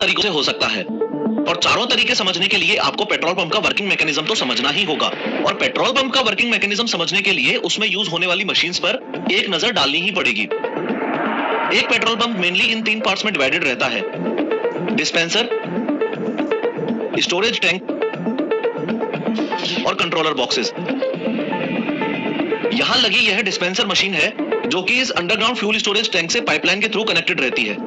तरीकों से हो सकता है और चारों तरीके समझने के लिए आपको पेट्रोल पंप का वर्किंग मैकेनिज्म तो समझना ही होगा और पेट्रोल पंप का वर्किंग मैकेनिज्म समझने के लिए उसमें यूज होने वाली मशीन्स पर एक नजर डालनी ही पड़ेगी। एक पेट्रोल पंप मेनली इन 3 पार्ट्स में डिवाइडेड रहता है, डिस्पेंसर, स्टोरेज टैंक और कंट्रोलर बॉक्सेस। यहां लगी यह डिस्पेंसर मशीन है जो कि इस अंडरग्राउंड फ्यूल स्टोरेज टैंक से पाइपलाइन के थ्रू कनेक्टेड रहती है।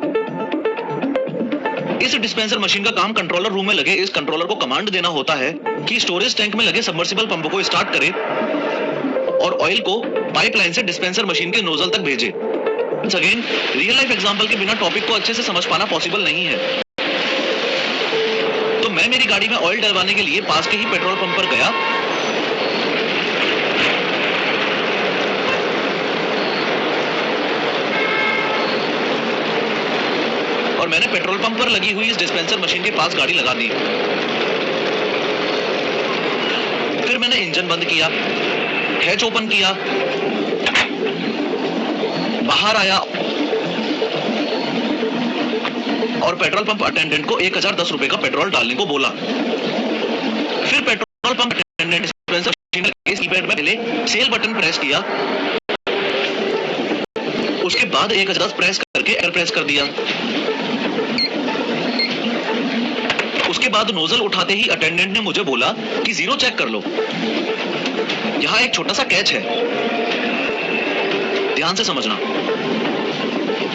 इस डिस्पेंसर मशीन का काम कंट्रोलर रूम में लगे इस कंट्रोलर को कमांड देना होता है कि स्टोरेज टैंक में लगे सबमर्सिबल पंप को स्टार्ट करे और ऑयल को पाइपलाइन से डिस्पेंसर मशीन के नोजल तक भेजे। अगेन रियल लाइफ एग्जांपल के बिना टॉपिक को अच्छे से समझ पाना पॉसिबल नहीं है, तो मैं मेरी गाड़ी में ऑयल डलवाने के लिए पास के ही पेट्रोल पंप पर गया और मैंने पेट्रोल पंप पर लगी हुई इस डिस्पेंसर मशीन के पास गाड़ी लगा दी। फिर मैंने इंजन बंद किया, हैच ओपन किया, बाहर आया और पेट्रोल पंप अटेंडेंट को 1010 रुपए का पेट्रोल डालने को बोला। फिर petrol pump attendant dispenser machine के कीपैड में पहले सेल बटन प्रेस किया, उसके बाद 1010 प्रेस करके एयर प्रेस कर दिया। उसके बाद नोजल उठाते ही अटेंडेंट ने मुझे बोला कि जीरो चेक कर लो। यहां एक छोटा सा कैच है, ध्यान से समझना।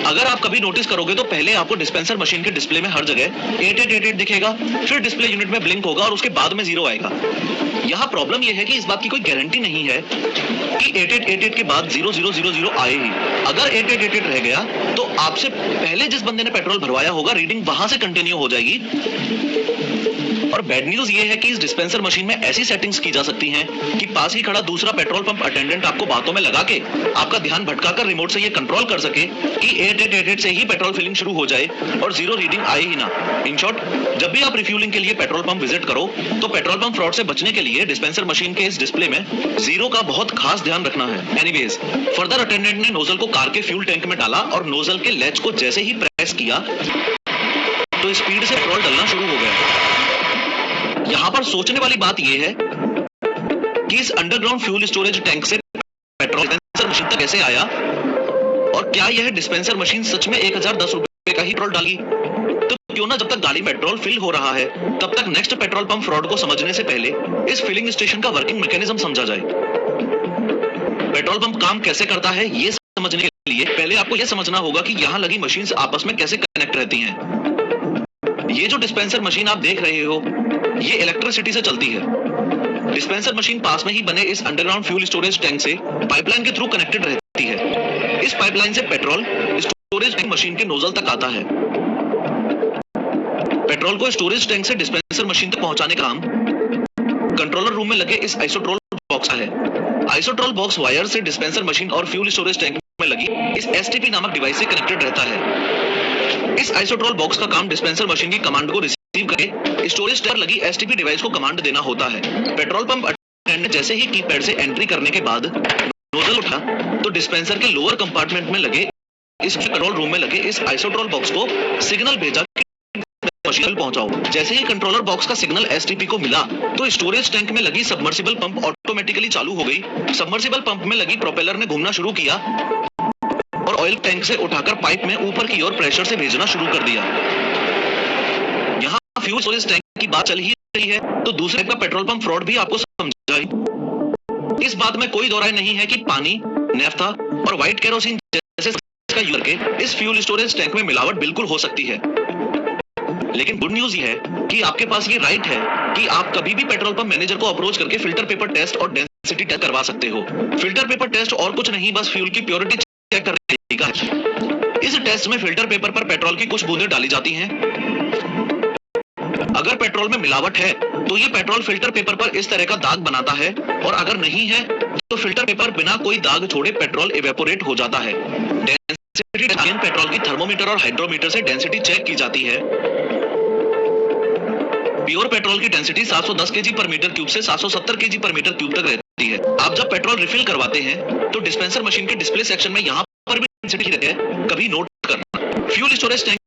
अगर आप कभी नोटिस करोगे तो पहले आपको डिस्पेंसर मशीन के डिस्प्ले में हर जगह 8888 दिखेगा, फिर डिस्प्ले यूनिट में ब्लिंक होगा और उसके बाद में जीरो आएगा। यहां प्रॉब्लम यह है कि इस बात की कोई गारंटी नहीं है कि 8888 के बाद 0000 आए ही। अगर 8888 रह गया तो आपसे पहले जिस बंदे ने पेट्रोल भरवाया होगा रीडिंग वहां से कंटिन्यू हो जाएगी। और बैड न्यूज ये है कि इस डिस्पेंसर मशीन में ऐसी सेटिंग्स की जा सकती हैं कि पास ही खड़ा दूसरा पेट्रोल पंप अटेंडेंट आपको बातों में लगा के आपका ध्यान भटकाकर रिमोट से ये कंट्रोल कर सके कि 8888 से ही पेट्रोल फिलिंग शुरू हो जाए और जीरो रीडिंग आए ही ना। इन शॉर्ट, जब भी आप रिफ्यूलिंग के लिए पेट्रोल पंप विजिट करो तो पेट्रोल पंप फ्रॉड से बचने के लिए डिस्पेंसर मशीन के इस डिस्प्ले में जीरो का बहुत खास ध्यान रखना है। एनीवेज, फर्दर अटेंडेंट ने नोजल को कार के फ्यूल टैंक में डाला और नोजल के लैच को जैसे ही प्रेस किया तो स्पीड से पेट्रोल डलना शुरू हो गया। यहां पर सोचने वाली बात यह है कि इस अंडरग्राउंड फ्यूल स्टोरेज टैंक से पेट्रोल डिस्पेंसर मशीन तक कैसे आया और क्या यह डिस्पेंसर मशीन सच में 1010 रुपए का ही पेट्रोल डाली। तो क्यों ना जब तक गाड़ी में पेट्रोल फिल हो रहा है तब तक नेक्स्ट पेट्रोल पंप फ्रॉड को समझने से पहले इस फिलिंग स्टेशन का वर्किंग मैकेनिज्म समझा जाए। पेट्रोल पंप काम कैसे करता है ये समझने के लिए पहले आपको यह समझना होगा कि यहां लगी मशीन्स आपस में कैसे कनेक्ट रहती हैं। ये जो डिस्पेंसर मशीन आप देख रहे हो ये इलेक्ट्रिसिटी से चलती है। डिस्पेंसर मशीन पास में ही बने इस अंडरग्राउंड फ्यूल स्टोरेज टैंक से पाइपलाइन के थ्रू कनेक्टेड रहती है। इस पाइपलाइन से पेट्रोल स्टोरेज टैंक मशीन के नोजल तक आता है। पेट्रोल को स्टोरेज टैंक से डिस्पेंसर मशीन तक पहुंचाने का काम कंट्रोलर रूम में लगे इस आइसोट्रोल बॉक्स का है। आइसोट्रोल बॉक्स वायर से डिस्पेंसर मशीन और फ्यूल स्टोरेज टैंक में लगी इस एसटीपी नामक डिवाइस से कनेक्टेड रहता है। इस आइसोट्रोल बॉक्स का काम डिस्पेंसर मशीन की कमांड को रिसीव करके स्टोरेज टैंक लगी एसटीपी डिवाइस को कमांड देना होता है। पेट्रोल पंप अटेंडेंट जैसे ही कीपैड से एंट्री करने के बाद नोजल उठा तो डिस्पेंसर के लोअर कंपार्टमेंट में लगे इस कंट्रोल रूम में लगे इस आइसोट्रोल बॉक्स को सिग्नल भेजा मशीन पहुंचाओ। जैसे ही कंट्रोलर बॉक्स का सिग्नल एसटीपी को मिला तो स्टोरेज टैंक में लगी सबमर्सिबल पंप ऑटोमेटिकली चालू हो गई। सबमर्सिबल पंप में लगी प्रोपेलर ने घूमना शुरू किया और ऑयल टैंक से उठाकर पाइप में ऊपर की ओर प्रेशर से भेजना शुरू कर दिया। यहाँ फ्यूल स्टोरेज टैंक की बात चल ही रही है तो दूसरे का पेट्रोल पंप फ्रॉड भी आपको समझाई। इस बात में कोई दो राय नहीं है कि पानी, नेफ्था और व्हाइट केरोसिन जैसे का यूज करके इस फ्यूल स्टोरेज टैंक में मिलावट बिल्कुल हो सकती है। लेकिन गुड न्यूज ये है कि आपके पास ये राइट है कि आप कभी भी पेट्रोल पंप मैनेजर को अप्रोच करके फिल्टर पेपर टेस्ट और डेंसिटी टेस्ट करवा सकते हो। फिल्टर पेपर टेस्ट और कुछ नहीं बस फ्यूल की प्योरिटी चेक करने का है। इस टेस्ट में फिल्टर पेपर पर पेट्रोल की कुछ बूंदें डाली जाती हैं। अगर पेट्रोल में मिलावट है तो ये पेट्रोल फिल्टर पेपर पर इस तरह का दाग बनाता है और अगर नहीं है तो फिल्टर पेपर बिना कोई दाग छोड़े पेट्रोल इवेपोरेट हो जाता है। डेंसिटी पेट्रोल की थर्मोमीटर और हाइड्रोमीटर से डेंसिटी चेक की जाती है। प्योर पेट्रोल की डेंसिटी 710 केजी पर मीटर क्यूब से 770 केजी पर मीटर क्यूब तक रहती है। आप जब पेट्रोल रिफिल करवाते हैं तो डिस्पेंसर मशीन के डिस्प्ले सेक्शन में यहाँ पर भी डेंसिटी रहती है, कभी नोट करना। Fuel storage tank